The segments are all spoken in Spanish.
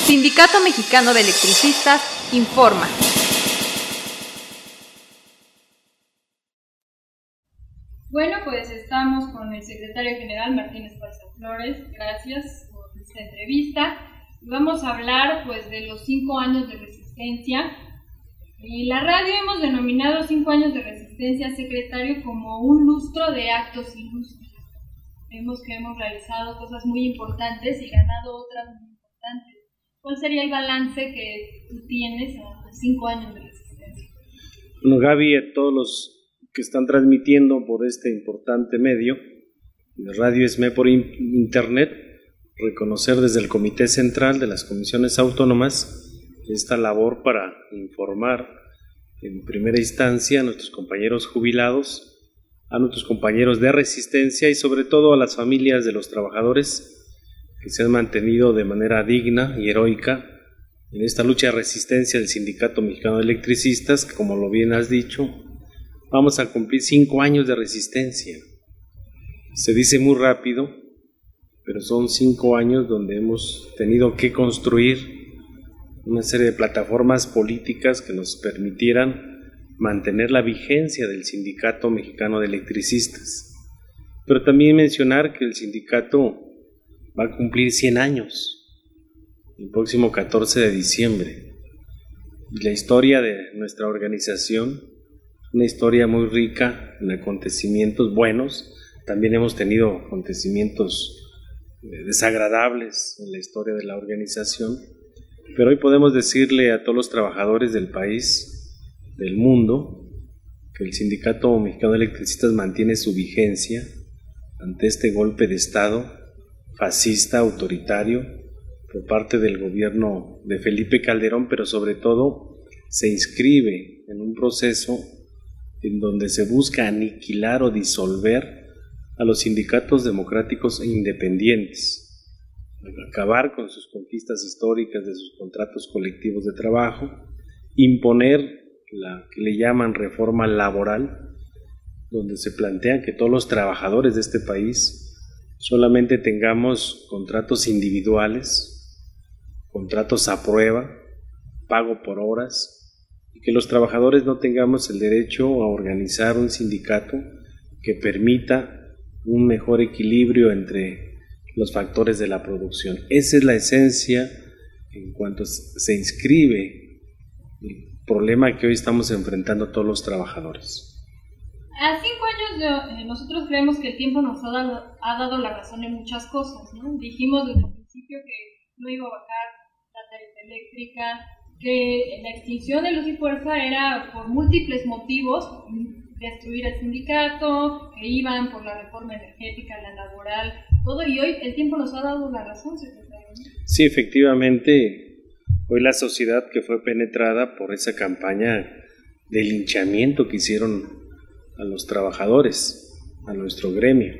Sindicato Mexicano de Electricistas informa. Bueno, pues estamos con el secretario general Martín Esparza Flores. Gracias por esta entrevista. Vamos a hablar pues de los 5 años de resistencia. Y la radio hemos denominado 5 años de resistencia, secretario, como un lustro de actos ilustres. Vemos que hemos realizado cosas muy importantes y ganado otras muy importantes. ¿Cuál sería el balance que tú tienes a 5 años de resistencia? Bueno, Gaby, a todos los que están transmitiendo por este importante medio de Radio ESME por internet, reconocer desde el Comité Central de las Comisiones Autónomas esta labor para informar en primera instancia a nuestros compañeros jubilados, a nuestros compañeros de resistencia y sobre todo a las familias de los trabajadores que se han mantenido de manera digna y heroica en esta lucha de resistencia del Sindicato Mexicano de Electricistas, que, como lo bien has dicho, vamos a cumplir 5 años de resistencia. Se dice muy rápido, pero son 5 años donde hemos tenido que construir una serie de plataformas políticas que nos permitieran mantener la vigencia del Sindicato Mexicano de Electricistas. Pero también mencionar que el sindicato va a cumplir 100 años el próximo 14 de diciembre. Y la historia de nuestra organización, una historia muy rica en acontecimientos buenos. También hemos tenido acontecimientos desagradables en la historia de la organización, pero hoy podemos decirle a todos los trabajadores del país, del mundo, que el Sindicato Mexicano de Electricistas mantiene su vigencia ante este golpe de Estado fascista, autoritario, por parte del gobierno de Felipe Calderón, pero sobre todo se inscribe en un proceso en donde se busca aniquilar o disolver a los sindicatos democráticos e independientes, acabar con sus conquistas históricas de sus contratos colectivos de trabajo, imponer la que le llaman reforma laboral, donde se plantea que todos los trabajadores de este país solamente tengamos contratos individuales, contratos a prueba, pago por horas, y que los trabajadores no tengamos el derecho a organizar un sindicato que permita un mejor equilibrio entre los factores de la producción. Esa es la esencia en cuanto se inscribe el problema que hoy estamos enfrentando todos los trabajadores. A 5 años nosotros creemos que el tiempo nos ha dado la razón en muchas cosas, ¿no? Dijimos desde el principio que no iba a bajar la tarifa eléctrica, que la extinción de Luz y Fuerza era por múltiples motivos, destruir el sindicato, que iban por la reforma energética, la laboral, todo, y hoy el tiempo nos ha dado la razón, secretario. Sí, efectivamente, hoy la sociedad que fue penetrada por esa campaña de linchamiento que hicieron a los trabajadores, a nuestro gremio,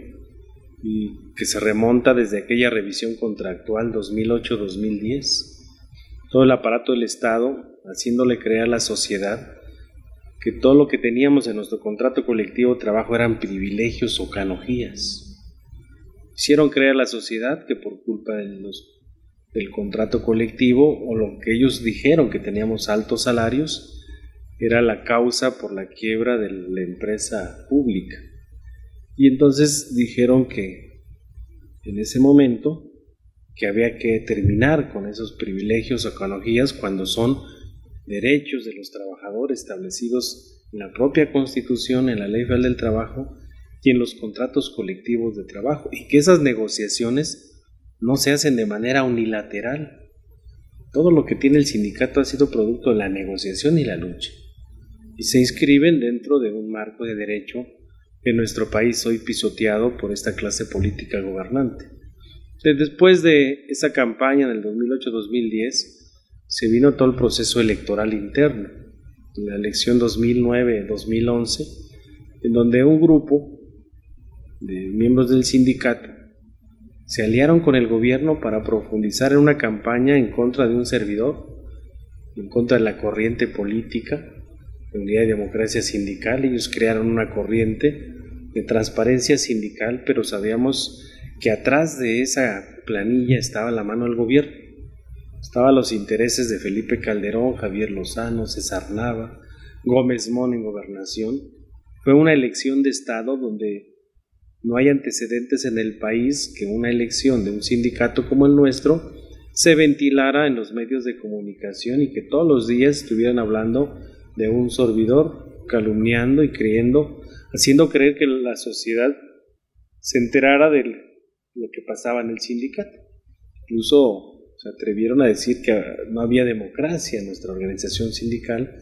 y que se remonta desde aquella revisión contractual 2008-2010, todo el aparato del Estado haciéndole creer a la sociedad que todo lo que teníamos en nuestro contrato colectivo de trabajo eran privilegios o canonjías. Hicieron creer a la sociedad que por culpa del contrato colectivo, o lo que ellos dijeron que teníamos altos salarios, era la causa por la quiebra de la empresa pública. Y entonces dijeron que en ese momento que había que terminar con esos privilegios o canonjías cuando son derechos de los trabajadores establecidos en la propia Constitución, en la Ley Federal del Trabajo y en los contratos colectivos de trabajo, y que esas negociaciones no se hacen de manera unilateral. Todo lo que tiene el sindicato ha sido producto de la negociación y la lucha, y se inscriben dentro de un marco de derecho en nuestro país hoy pisoteado por esta clase política gobernante. Después de esa campaña del 2008-2010 se vino todo el proceso electoral interno, la elección 2009-2011, en donde un grupo de miembros del sindicato se aliaron con el gobierno para profundizar en una campaña en contra de un servidor, en contra de la corriente política de Unidad y Democracia Sindical. Ellos crearon una corriente de transparencia sindical, pero sabíamos que atrás de esa planilla estaba la mano del gobierno. Estaban los intereses de Felipe Calderón, Javier Lozano, César Nava, Gómez Mon en gobernación. Fue una elección de Estado donde no hay antecedentes en el país que una elección de un sindicato como el nuestro se ventilara en los medios de comunicación y que todos los días estuvieran hablando de un servidor, calumniando y haciendo creer que la sociedad se enterara de lo que pasaba en el sindicato. Incluso se atrevieron a decir que no había democracia en nuestra organización sindical,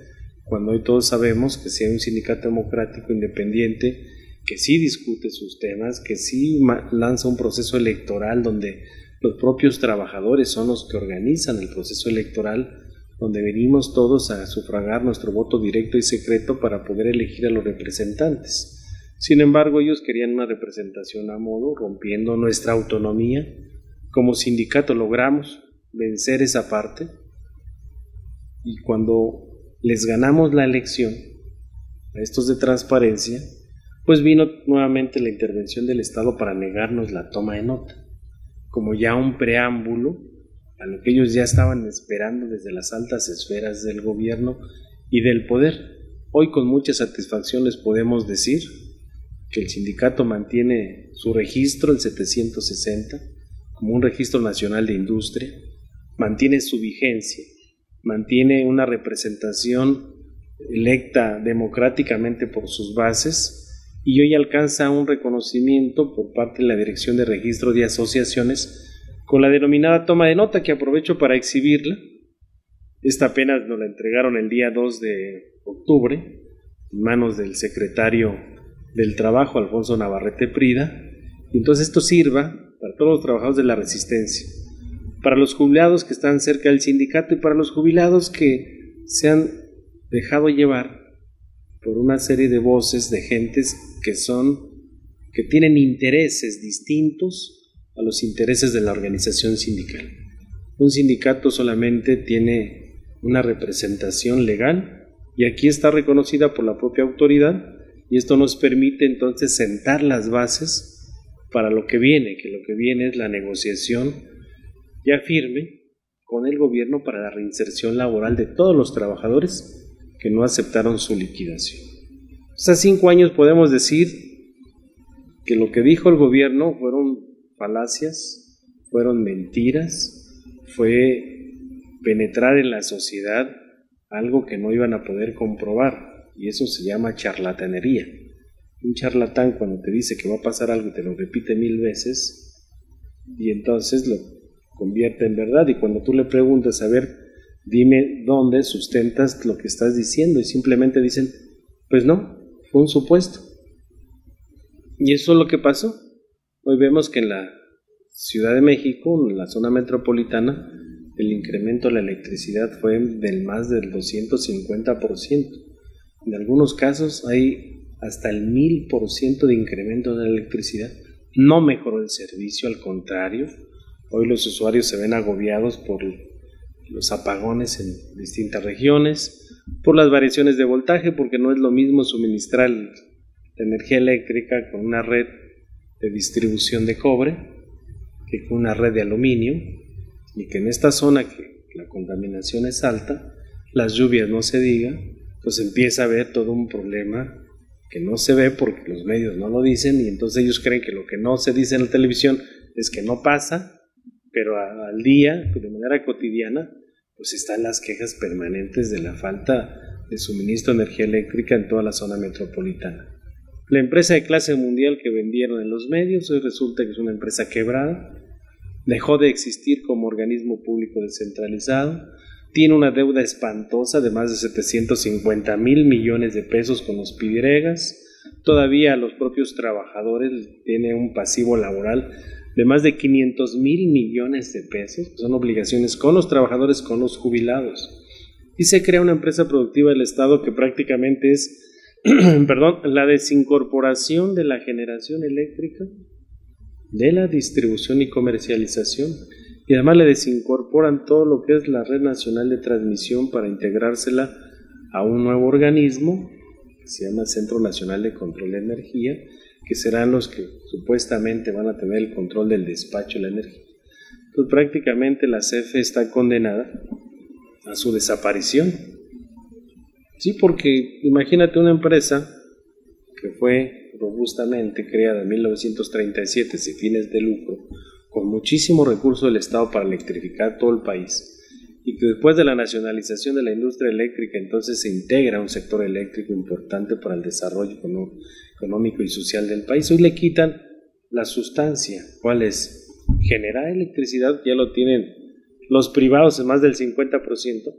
cuando hoy todos sabemos que sí hay un sindicato democrático independiente, que sí discute sus temas, que sí lanza un proceso electoral donde los propios trabajadores son los que organizan el proceso electoral, donde venimos todos a sufragar nuestro voto directo y secreto para poder elegir a los representantes. Sin embargo, ellos querían una representación a modo, rompiendo nuestra autonomía. Como sindicato logramos vencer esa parte, y cuando les ganamos la elección a estos de transparencia, pues vino nuevamente la intervención del Estado para negarnos la toma de nota, como ya un preámbulo a lo que ellos ya estaban esperando desde las altas esferas del gobierno y del poder. Hoy con mucha satisfacción les podemos decir que el sindicato mantiene su registro, el 760, como un registro nacional de industria, mantiene su vigencia, mantiene una representación electa democráticamente por sus bases, y hoy alcanza un reconocimiento por parte de la Dirección de Registro de Asociaciones con la denominada toma de nota, que aprovecho para exhibirla. Esta apenas nos la entregaron el día 2 de octubre en manos del secretario del Trabajo, Alfonso Navarrete Prida, y entonces esto sirva para todos los trabajadores de la Resistencia, para los jubilados que están cerca del sindicato y para los jubilados que se han dejado llevar por una serie de voces de gentes que tienen intereses distintos a los intereses de la organización sindical. Un sindicato solamente tiene una representación legal y aquí está reconocida por la propia autoridad, y esto nos permite entonces sentar las bases para lo que viene, que lo que viene es la negociación ya firme con el gobierno para la reinserción laboral de todos los trabajadores que no aceptaron su liquidación. Hace 5 años podemos decir que lo que dijo el gobierno fueron falacias, fueron mentiras, fue penetrar en la sociedad algo que no iban a poder comprobar, y eso se llama charlatanería. Un charlatán, cuando te dice que va a pasar algo y te lo repite 1000 veces, y entonces lo convierte en verdad, y cuando tú le preguntas, a ver, dime dónde sustentas lo que estás diciendo, y simplemente dicen, pues no, fue un supuesto. Y eso es lo que pasó. Hoy vemos que en la Ciudad de México, en la zona metropolitana, el incremento de la electricidad fue del más del 250%. En algunos casos hay hasta el 1000% de incremento de la electricidad. No mejoró el servicio, al contrario. Hoy los usuarios se ven agobiados por los apagones en distintas regiones, por las variaciones de voltaje, porque no es lo mismo suministrar la energía eléctrica con una red de distribución de cobre que con una red de aluminio, y que en esta zona que la contaminación es alta, las lluvias no se diga, pues empieza a haber todo un problema que no se ve porque los medios no lo dicen, y entonces ellos creen que lo que no se dice en la televisión es que no pasa, pero al día, de manera cotidiana, pues están las quejas permanentes de la falta de suministro de energía eléctrica en toda la zona metropolitana. La empresa de clase mundial que vendieron en los medios hoy resulta que es una empresa quebrada, dejó de existir como organismo público descentralizado, tiene una deuda espantosa de más de 750,000 millones de pesos con los pidiregas, todavía los propios trabajadores tienen un pasivo laboral de más de 500,000 millones de pesos, que son obligaciones con los trabajadores, con los jubilados. Y se crea una empresa productiva del Estado que prácticamente es la desincorporación de la generación eléctrica, de la distribución y comercialización, y además le desincorporan todo lo que es la Red Nacional de Transmisión para integrársela a un nuevo organismo que se llama Centro Nacional de Control de Energía, que serán los que supuestamente van a tener el control del despacho de la energía. Entonces prácticamente la CFE está condenada a su desaparición. Sí, porque imagínate una empresa que fue robustamente creada en 1937 sin fines de lucro, con muchísimo recurso del Estado para electrificar todo el país, y que después de la nacionalización de la industria eléctrica entonces se integra un sector eléctrico importante para el desarrollo económico y social del país. Hoy le quitan la sustancia, ¿cuál es? Generar electricidad, ya lo tienen los privados en más del 50%,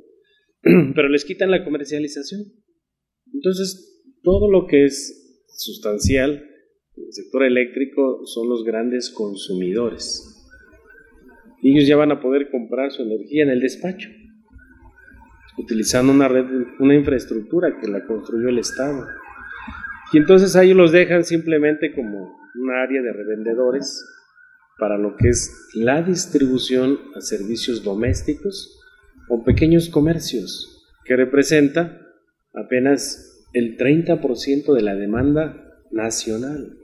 pero les quitan la comercialización. Entonces, todo lo que es sustancial en el sector eléctrico son los grandes consumidores. Ellos ya van a poder comprar su energía en el despacho, utilizando una red, una infraestructura que la construyó el Estado. Y entonces ahí los dejan simplemente como un área de revendedores para lo que es la distribución a servicios domésticos o pequeños comercios, que representa apenas el 30% de la demanda nacional.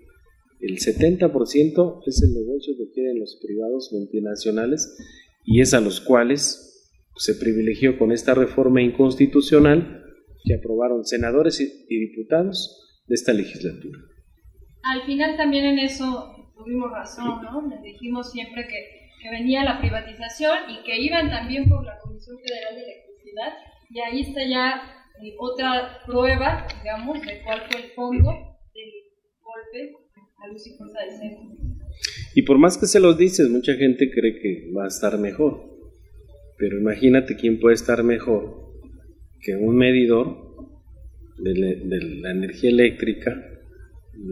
El 70% es el negocio que tienen los privados multinacionales y es a los cuales se privilegió con esta reforma inconstitucional que aprobaron senadores y diputados de esta legislatura. Al final también en eso tuvimos razón, ¿no? Les dijimos siempre que venía la privatización y que iban también por la Comisión Federal de Electricidad, y ahí está ya otra prueba, digamos, de cuál fue el fondo del golpe a luz y fuerza del centro. Y por más que se los dices, mucha gente cree que va a estar mejor, pero imagínate quién puede estar mejor que un medidor de la energía eléctrica.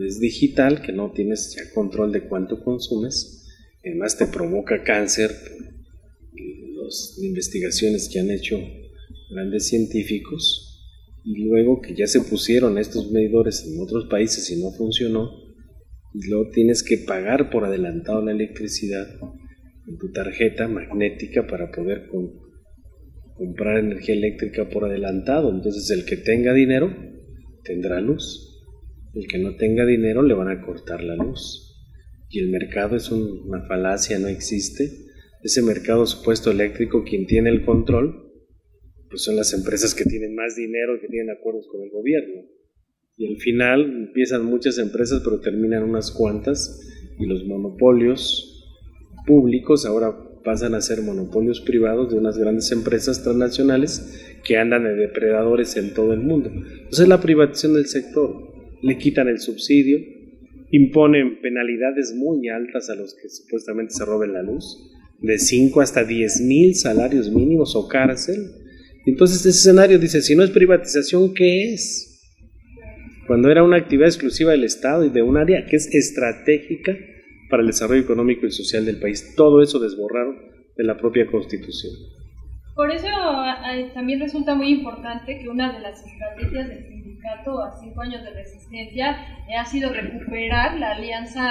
Es digital, que no tienes ya control de cuánto consumes, además te provoca cáncer. Las investigaciones que han hecho grandes científicos, y luego que ya se pusieron estos medidores en otros países y no funcionó, y luego tienes que pagar por adelantado la electricidad en tu tarjeta magnética para poder comprar energía eléctrica por adelantado. Entonces el que tenga dinero tendrá luz, el que no tenga dinero le van a cortar la luz, y el mercado es una falacia, no existe. Ese mercado supuesto eléctrico, quien tiene el control pues son las empresas que tienen más dinero, que tienen acuerdos con el gobierno, y al final empiezan muchas empresas pero terminan unas cuantas, y los monopolios públicos ahora pasan a ser monopolios privados de unas grandes empresas transnacionales que andan de depredadores en todo el mundo. Entonces la privatización del sector, le quitan el subsidio, imponen penalidades muy altas a los que supuestamente se roben la luz, de 5 hasta 10,000 salarios mínimos o cárcel. Entonces ese escenario dice, si no es privatización, ¿qué es? Cuando era una actividad exclusiva del Estado y de un área que es estratégica para el desarrollo económico y social del país. Todo eso desborraron de la propia Constitución. Por eso también resulta muy importante que una de las estrategias del sindicato a 5 años de resistencia ha sido recuperar la alianza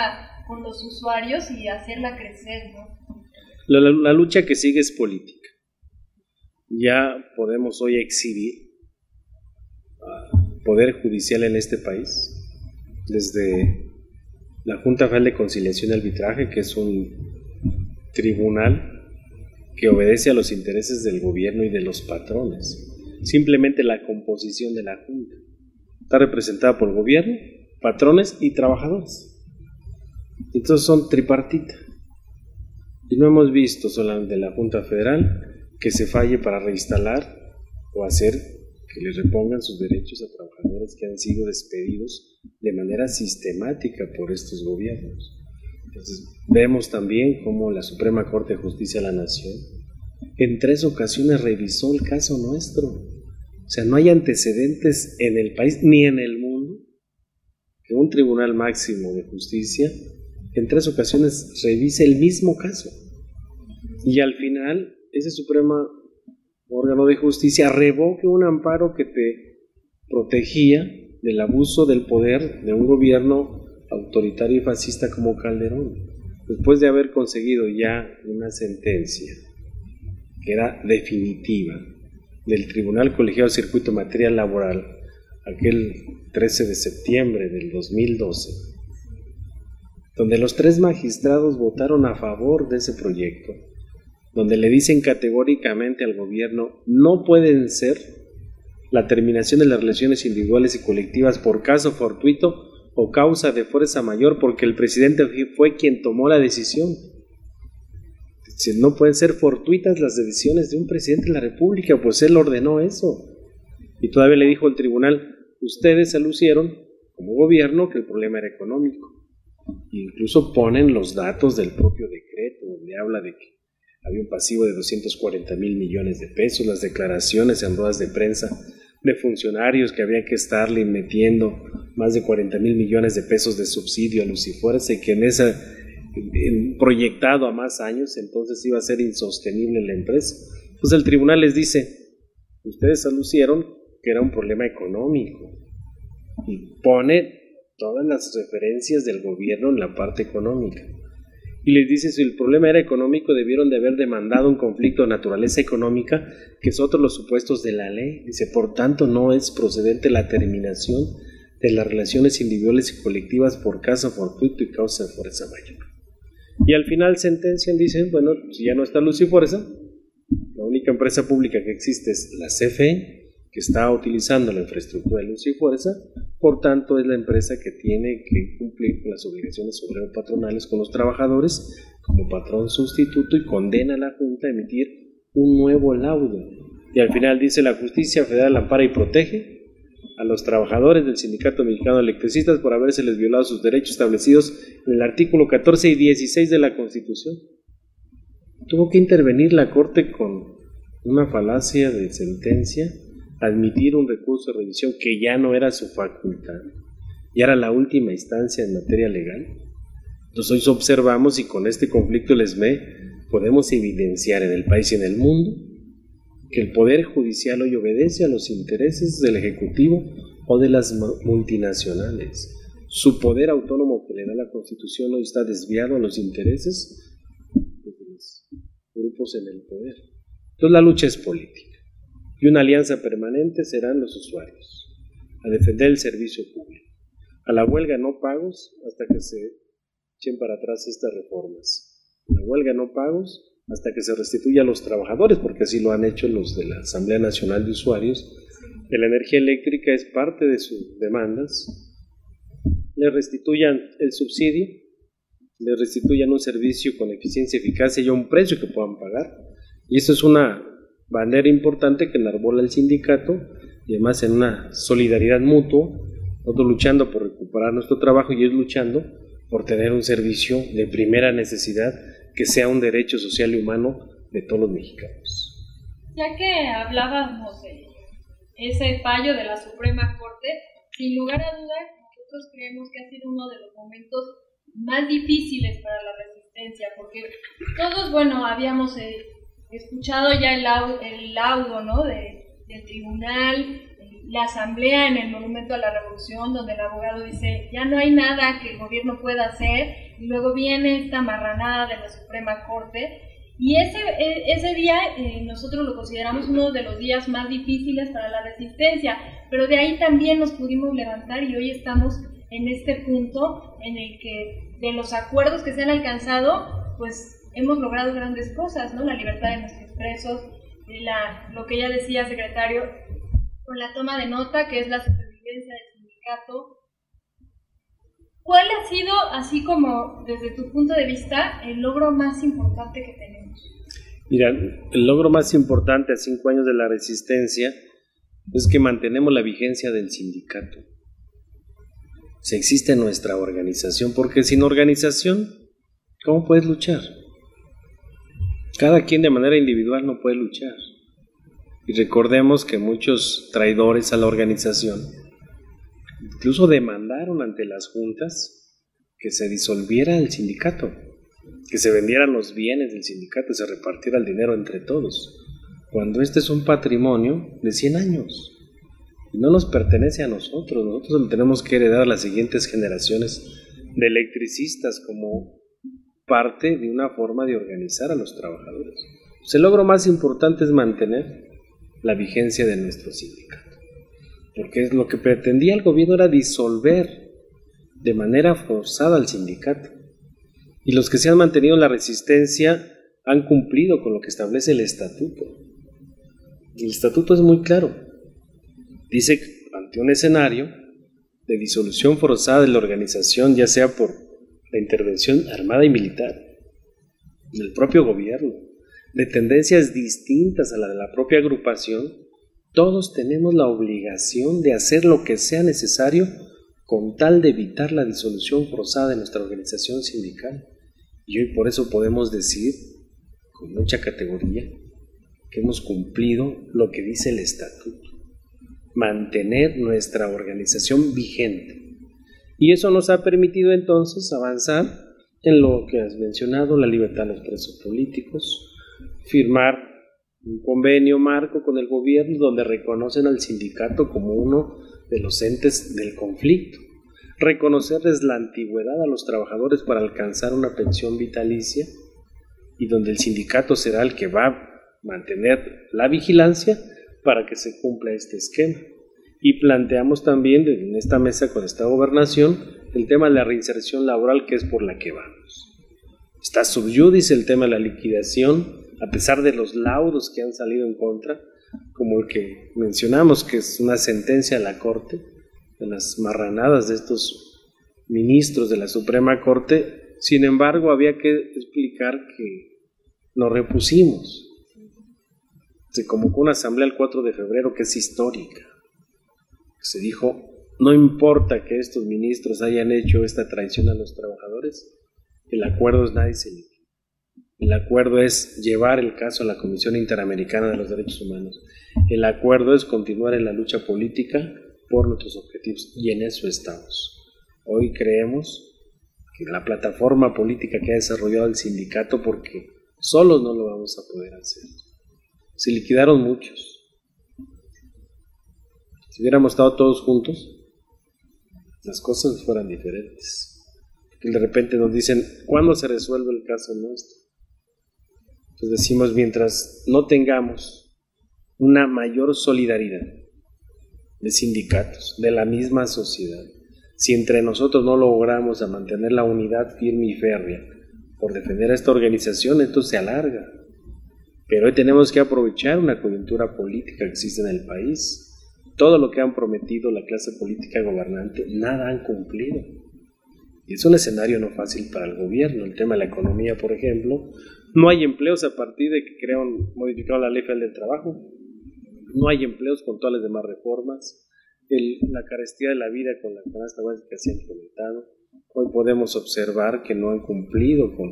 con los usuarios y hacerla crecer, ¿no? La lucha que sigue es política. Ya podemos hoy exhibir poder judicial en este país, desde la Junta Federal de Conciliación y Arbitraje, que es un tribunal que obedece a los intereses del gobierno y de los patrones. Simplemente la composición de la Junta está representada por el gobierno, patrones y trabajadores. Entonces son tripartita. Y no hemos visto solamente la Junta Federal que se falle para reinstalar o hacer que les repongan sus derechos a trabajadores que han sido despedidos de manera sistemática por estos gobiernos. Entonces vemos también cómo la Suprema Corte de Justicia de la Nación en 3 ocasiones revisó el caso nuestro. O sea, no hay antecedentes en el país ni en el mundo que un Tribunal Máximo de Justicia en 3 ocasiones revise el mismo caso. Y al final ese Supremo órgano de justicia revoque un amparo que te protegía del abuso del poder de un gobierno autoritario y fascista como Calderón, después de haber conseguido ya una sentencia que era definitiva del Tribunal Colegiado de Circuito en Materia Laboral, aquel 13 de septiembre del 2012, donde los 3 magistrados votaron a favor de ese proyecto, donde le dicen categóricamente al gobierno: no pueden ser la terminación de las relaciones individuales y colectivas por caso fortuito o causa de fuerza mayor, porque el presidente fue quien tomó la decisión. No pueden ser fortuitas las decisiones de un presidente de la República, pues él ordenó eso. Y todavía le dijo el tribunal: ustedes alucieron como gobierno que el problema era económico. Incluso ponen los datos del propio decreto, donde habla de que había un pasivo de 240,000 millones de pesos, las declaraciones en ruedas de prensa de funcionarios que había que estarle metiendo más de 40,000 millones de pesos de subsidio a Luz y Fuerza, y que proyectado a más años, entonces iba a ser insostenible la empresa. Entonces el tribunal les dice: ustedes alucieron que era un problema económico, y pone todas las referencias del gobierno en la parte económica, y les dice: si el problema era económico, debieron de haber demandado un conflicto de naturaleza económica, que es otro de los supuestos de la ley. Dice: por tanto, no es procedente la terminación de las relaciones individuales y colectivas por caso fortuito y causa de fuerza mayor. Y al final sentencian, dicen: bueno, si ya no está Luz y Fuerza, la única empresa pública que existe es la CFE, que está utilizando la infraestructura de Luz y Fuerza, por tanto es la empresa que tiene que cumplir con las obligaciones obrero-patronales con los trabajadores como patrón sustituto, y condena a la Junta a emitir un nuevo laudo. Y al final dice: la justicia federal ampara y protege a los trabajadores del Sindicato Mexicano de Electricistas por habérseles violado sus derechos establecidos en el artículo 14 y 16 de la Constitución. Tuvo que intervenir la Corte con una falacia de sentencia, admitir un recurso de revisión que ya no era su facultad, ya era la última instancia en materia legal. Entonces hoy observamos, y con este conflicto del SME podemos evidenciar en el país y en el mundo, que el Poder Judicial hoy obedece a los intereses del Ejecutivo o de las multinacionales. Su poder autónomo que le da la Constitución hoy está desviado a los intereses de los grupos en el poder. Entonces la lucha es política, y una alianza permanente serán los usuarios, a defender el servicio público, a la huelga no pagos hasta que se echen para atrás estas reformas, a la huelga no pagos hasta que se restituya a los trabajadores, porque así lo han hecho los de la Asamblea Nacional de Usuarios de la Energía Eléctrica, es parte de sus demandas. Le restituyan el subsidio, le restituyan un servicio con eficiencia, eficacia y a un precio que puedan pagar. Y eso es una bandera importante que enarbola el sindicato, y además en una solidaridad mutua, nosotros luchando por recuperar nuestro trabajo y ellos luchando por tener un servicio de primera necesidad que sea un derecho social y humano de todos los mexicanos. Ya que hablábamos de ese fallo de la Suprema Corte, sin lugar a dudas, nosotros creemos que ha sido uno de los momentos más difíciles para la resistencia, porque todos, habíamos escuchado ya el laudo, ¿no?, del tribunal, la asamblea en el Monumento a la Revolución, donde el abogado dice: ya no hay nada que el gobierno pueda hacer, y luego viene esta marranada de la Suprema Corte, y ese día nosotros lo consideramos uno de los días más difíciles para la resistencia, pero de ahí también nos pudimos levantar, y hoy estamos en este punto en el que de los acuerdos que se han alcanzado, pues hemos logrado grandes cosas, ¿no? La libertad de nuestros presos, lo que ya decía, secretario, con la toma de nota, que es la supervivencia del sindicato. ¿Cuál ha sido, así como desde tu punto de vista, el logro más importante que tenemos? Mira, el logro más importante a 5 años de la resistencia es que mantenemos la vigencia del sindicato. Si existe nuestra organización, porque sin organización, ¿cómo puedes luchar? Cada quien de manera individual no puede luchar. Y recordemos que muchos traidores a la organización incluso demandaron ante las juntas que se disolviera el sindicato, que se vendieran los bienes del sindicato y se repartiera el dinero entre todos, cuando este es un patrimonio de 100 años y no nos pertenece a nosotros. Nosotros lo tenemos que heredar a las siguientes generaciones de electricistas como parte de una forma de organizar a los trabajadores. Pues el logro más importante es mantener la vigencia de nuestro sindicato, porque lo que pretendía el gobierno era disolver de manera forzada al sindicato, y los que se han mantenido en la resistencia han cumplido con lo que establece el estatuto. El estatuto es muy claro. Dice que ante un escenario de disolución forzada de la organización, ya sea por la intervención armada y militar del propio gobierno, de tendencias distintas a la de la propia agrupación, todos tenemos la obligación de hacer lo que sea necesario con tal de evitar la disolución forzada de nuestra organización sindical. Y hoy por eso podemos decir, con mucha categoría, que hemos cumplido lo que dice el estatuto, mantener nuestra organización vigente. Y eso nos ha permitido entonces avanzar en lo que has mencionado, la libertad de los presos políticos, firmar un convenio marco con el gobierno donde reconocen al sindicato como uno de los entes del conflicto, reconocerles la antigüedad a los trabajadores para alcanzar una pensión vitalicia y donde el sindicato será el que va a mantener la vigilancia para que se cumpla este esquema. Y planteamos también en esta mesa con esta gobernación el tema de la reinserción laboral, que es por la que vamos. Está sub judice el tema de la liquidación, a pesar de los laudos que han salido en contra, como el que mencionamos, que es una sentencia de la Corte, de las marranadas de estos ministros de la Suprema Corte. Sin embargo, había que explicar que nos repusimos. Se convocó una asamblea el 4 de febrero que es histórica. Se dijo, no importa que estos ministros hayan hecho esta traición a los trabajadores, el acuerdo es nadie se libre. El acuerdo es llevar el caso a la Comisión Interamericana de los Derechos Humanos. El acuerdo es continuar en la lucha política por nuestros objetivos, y en eso estamos. Hoy creemos que la plataforma política que ha desarrollado el sindicato, porque solos no lo vamos a poder hacer. Se liquidaron muchos. Si hubiéramos estado todos juntos, las cosas fueran diferentes. Y de repente nos dicen, ¿cuándo se resuelve el caso nuestro? Entonces decimos, mientras no tengamos una mayor solidaridad de sindicatos, de la misma sociedad, si entre nosotros no logramos a mantener la unidad firme y férrea por defender a esta organización, entonces se alarga. Pero hoy tenemos que aprovechar una coyuntura política que existe en el país. Todo lo que han prometido la clase política gobernante, nada han cumplido. Y es un escenario no fácil para el gobierno. El tema de la economía, por ejemplo, no hay empleos a partir de que modificaron la Ley Federal del Trabajo. No hay empleos con todas las demás reformas. La carestía de la vida con la canasta básica se ha implementado. Hoy podemos observar que no han cumplido con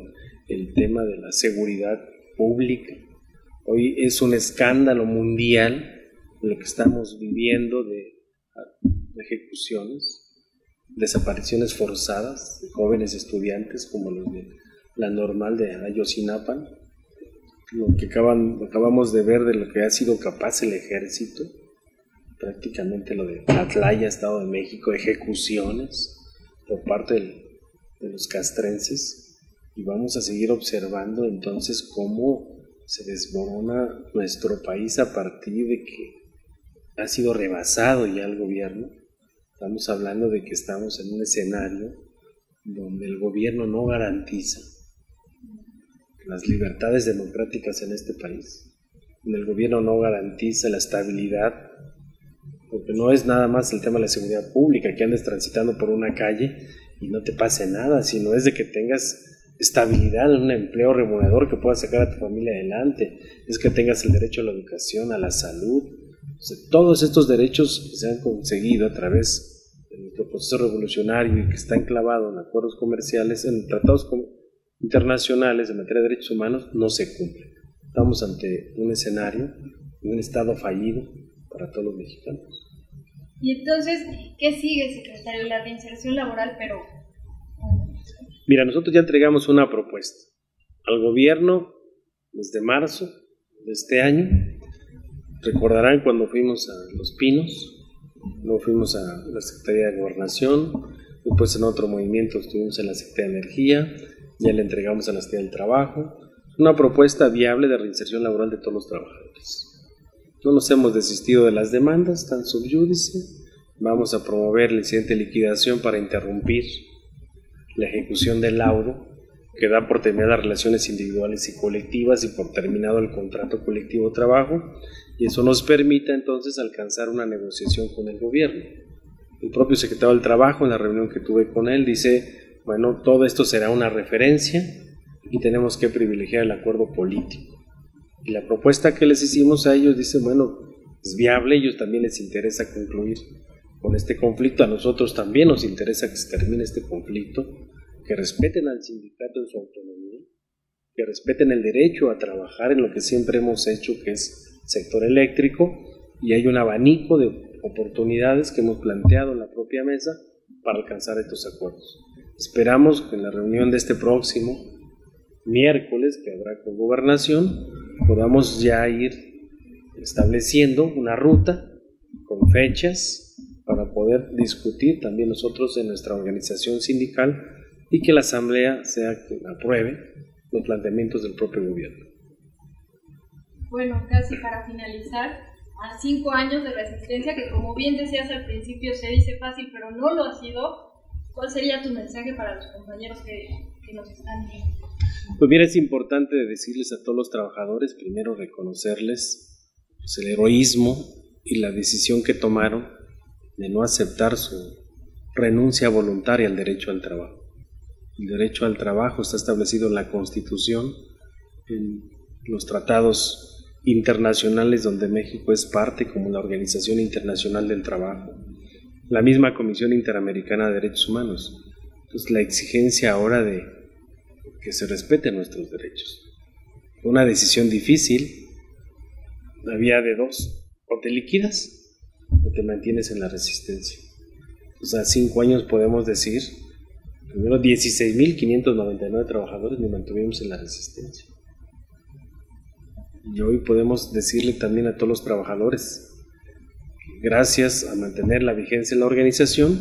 el tema de la seguridad pública. Hoy es un escándalo mundial lo que estamos viviendo de ejecuciones, desapariciones forzadas de jóvenes estudiantes como los de la normal de Ayotzinapa, lo que acabamos de ver de lo que ha sido capaz el ejército, prácticamente lo de Atlaya, Estado de México, ejecuciones por parte de los castrenses, y vamos a seguir observando entonces cómo se desmorona nuestro país a partir de que ha sido rebasado ya el gobierno. Estamos hablando de que estamos en un escenario donde el gobierno no garantiza las libertades democráticas en este país, donde el gobierno no garantiza la estabilidad, porque no es nada más el tema de la seguridad pública, que andes transitando por una calle y no te pase nada, sino es de que tengas estabilidad en un empleo remunerador que puedas sacar a tu familia adelante, es que tengas el derecho a la educación, a la salud. O sea, todos estos derechos que se han conseguido a través de nuestro proceso revolucionario y que está enclavado en acuerdos comerciales, en tratados internacionales en materia de derechos humanos, no se cumplen. Estamos ante un escenario, un estado fallido para todos los mexicanos. Y entonces, ¿qué sigue, secretario? La reinserción laboral, pero... Mira, nosotros ya entregamos una propuesta al gobierno desde marzo de este año. Recordarán cuando fuimos a Los Pinos, luego fuimos a la Secretaría de Gobernación, después en otro movimiento estuvimos en la Secretaría de Energía, ya le entregamos a la Secretaría del Trabajo, una propuesta viable de reinserción laboral de todos los trabajadores. No nos hemos desistido de las demandas, están sub judice, vamos a promover el incidente de liquidación para interrumpir la ejecución del laudo que da por terminadas las relaciones individuales y colectivas y por terminado el contrato colectivo de trabajo, y eso nos permite entonces alcanzar una negociación con el gobierno. El propio secretario del Trabajo, en la reunión que tuve con él, dice, bueno, todo esto será una referencia y tenemos que privilegiar el acuerdo político. Y la propuesta que les hicimos a ellos dice, bueno, es viable, a ellos también les interesa concluir con este conflicto, a nosotros también nos interesa que se termine este conflicto, que respeten al sindicato en su autonomía, que respeten el derecho a trabajar en lo que siempre hemos hecho, que es sector eléctrico, y hay un abanico de oportunidades que hemos planteado en la propia mesa para alcanzar estos acuerdos. Esperamos que en la reunión de este próximo miércoles, que habrá con Gobernación, podamos ya ir estableciendo una ruta con fechas para poder discutir también nosotros en nuestra organización sindical y que la Asamblea sea quien apruebe los planteamientos del propio gobierno. Bueno, casi para finalizar, a 5 años de resistencia, que como bien decías al principio se dice fácil, pero no lo ha sido, ¿cuál sería tu mensaje para los compañeros que nos están viendo? Pues mira, es importante decirles a todos los trabajadores, primero reconocerles pues, el heroísmo y la decisión que tomaron de no aceptar su renuncia voluntaria al derecho al trabajo. El derecho al trabajo está establecido en la Constitución, en los tratados internacionales donde México es parte, como la Organización Internacional del Trabajo, la misma Comisión Interamericana de Derechos Humanos. Entonces la exigencia ahora de que se respeten nuestros derechos. Fue una decisión difícil, había de dos, o te liquidas o te mantienes en la resistencia. O sea, 5 años podemos decir, primero 16.599 trabajadores nos mantuvimos en la resistencia. Y hoy podemos decirle también a todos los trabajadores, gracias a mantener la vigencia en la organización,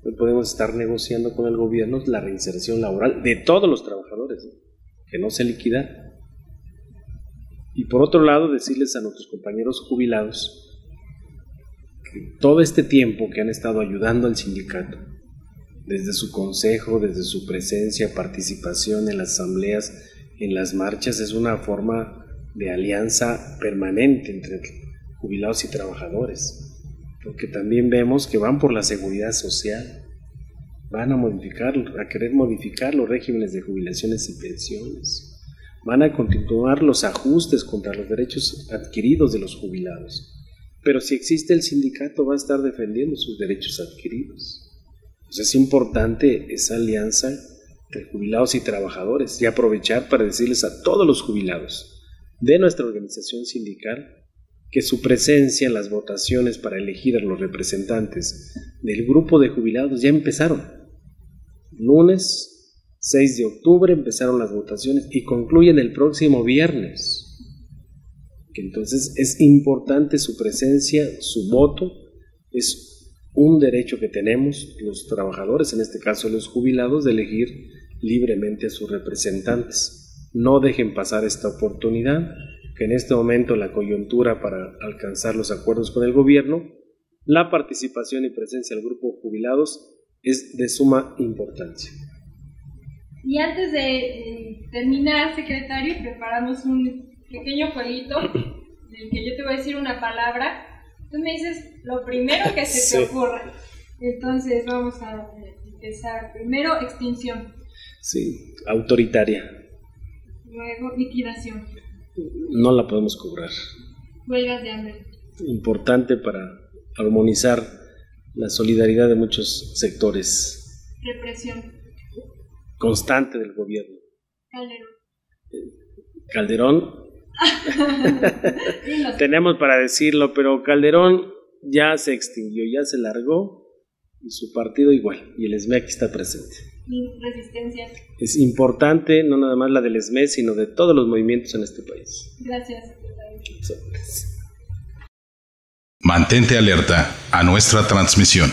hoy podemos estar negociando con el gobierno la reinserción laboral de todos los trabajadores, que no se liquidaron. Y por otro lado, decirles a nuestros compañeros jubilados que todo este tiempo que han estado ayudando al sindicato, desde su consejo, desde su presencia, participación en las asambleas, en las marchas, es una forma de alianza permanente entre jubilados y trabajadores, porque también vemos que van por la seguridad social, van a querer modificar los regímenes de jubilaciones y pensiones, van a continuar los ajustes contra los derechos adquiridos de los jubilados, pero si existe el sindicato va a estar defendiendo sus derechos adquiridos. Entonces es importante esa alianza entre jubilados y trabajadores y aprovechar para decirles a todos los jubilados de nuestra organización sindical que su presencia en las votaciones para elegir a los representantes del grupo de jubilados ya empezaron. Lunes 6 de octubre empezaron las votaciones y concluyen el próximo viernes. Que entonces es importante su presencia, su voto, es un derecho que tenemos los trabajadores, en este caso los jubilados, de elegir libremente a sus representantes. No dejen pasar esta oportunidad, que en este momento la coyuntura para alcanzar los acuerdos con el gobierno, la participación y presencia del grupo de jubilados es de suma importancia. Y antes de terminar, secretario, preparamos un pequeño jueguito en el que yo te voy a decir una palabra, tú me dices lo primero que se te ocurra. Entonces vamos a empezar. Primero, extinción. Sí, autoritaria. Luego, liquidación. No la podemos cobrar. Huelgas de hambre. Importante para armonizar la solidaridad de muchos sectores. Represión. Constante del gobierno. Calderón. Tenemos para decirlo, pero Calderón ya se extinguió, ya se largó, y su partido igual, y el SME aquí está presente. Resistencia. Es importante, no nada más la del SME, sino de todos los movimientos en este país. Gracias. Mantente alerta a nuestra transmisión.